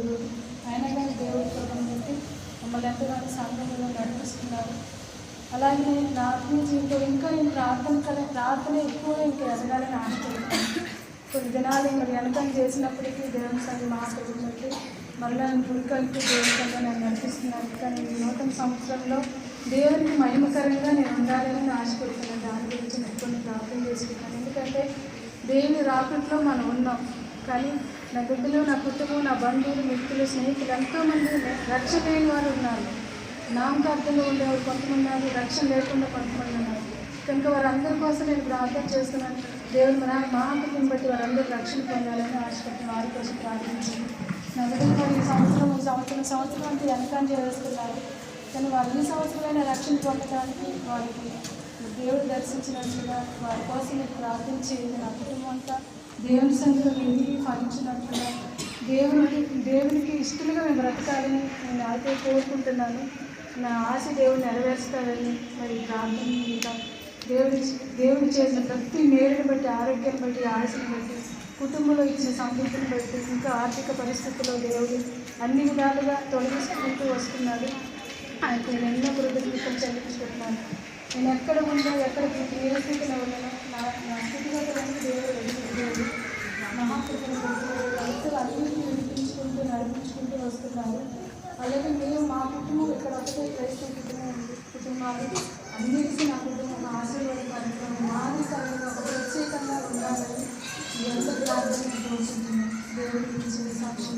ఈరోజు. అయినా కానీ దేవుడి కృపను బట్టి మమ్మల్ని ఎంతగానో సంఘంలో నడిపిస్తున్నారు. అలాగే నా ఆత్మీయ జీవితం ఇంకా నేను ప్రార్థన ఎక్కువగా ఇంకా ఎదగాలని ఆశపడుతున్నాను. కొన్ని దినాలు మరి వెనకం చేసినప్పటికీ దేవుని సంఘం మాట్లాడుతుంటే మళ్ళీ గుడికలిపి దేవుని సంఘం నేను నడిపిస్తున్నాను. కానీ ఈ నూతన సంవత్సరంలో దేవునికి మహిమకరంగా నేను ఉండాలని ఆశపడుతున్నాను. దాని గురించి నేను కొన్ని ప్రార్థన చేసుకుంటాను. ఎందుకంటే దేవుని రాకట్లో మనం ఉన్నాం. కానీ నా బిడ్డలు, నా కుటుంబం, నా బంధువులు, మిత్రులు, స్నేహితులు ఎంతోమంది రక్షణ లేని వారు ఉన్నారు. నామకార్థంగా ఉండేవారు కొంతమంది ఉన్నారు, రక్షణ లేకుండా కొంతమంది ఉన్నారు. కనుక వారందరి కోసం నేను ప్రార్థన చేస్తున్నాను. దేవుడు మహాత్మని బట్టి వారందరూ రక్షణ పొందాలని ఆశపడుతున్న వారి కోసం ప్రార్థించింది. నా బిడ్డలు ఈ సంవత్సరం అంతా వెనకాన్ని చేస్తున్నారు. కానీ వారు ఈ సంవత్సరమైన రక్షణ పొందడానికి వారికి దేవుడు దర్శించినట్లుగా వారి కోసం నేను ప్రార్థించి నా కుటుంబం అంతా దేవుని సంఖ్యలో ఎదిగి ఫలించినట్లుగా దేవునికి ఇష్టలుగా మేము బ్రతకాలని నేను అయితే కోరుకుంటున్నాను. నా ఆశ దేవుడు నెరవేరుస్తాడని మరి ప్రార్థన ఇంకా దేవుడు చేసిన ప్రతి మేలుని బట్టి, ఆరోగ్యాన్ని బట్టి, ఆశని బట్టి, కుటుంబంలో ఇచ్చిన సమృద్ధిని బట్టి, ఇంకా ఆర్థిక పరిస్థితుల్లో దేవుడు అన్ని విధాలుగా తొలగిస్తుంటూ వస్తున్నాడు. అయితే నేను ఎన్నో కృతజ్ఞతలు చెల్లించుకుంటున్నాను. నేను ఎక్కడ ఉందో, ఎక్కడ ఏ స్థితిలో ఉన్నానో నా స్థితిగతులన్నీ దేవుడు మహాకృపను రైతులు అన్నింటినీ వినిపించుకుంటూ నడిపించుకుంటూ వస్తున్నారు. అలాగే మేము మా కుటుంబం ఇక్కడ ఒకటే క్రైస్తవ కుటుంబాలు అన్నిటికీ నా కుటుంబం ఆశీర్వాదం మాది తరగతి ఒక ప్రత్యేకంగా ఉండాలని ఎంత ప్రార్థన కోరుకుంటున్నాను. దేవుడి గురించి సాక్ష్యం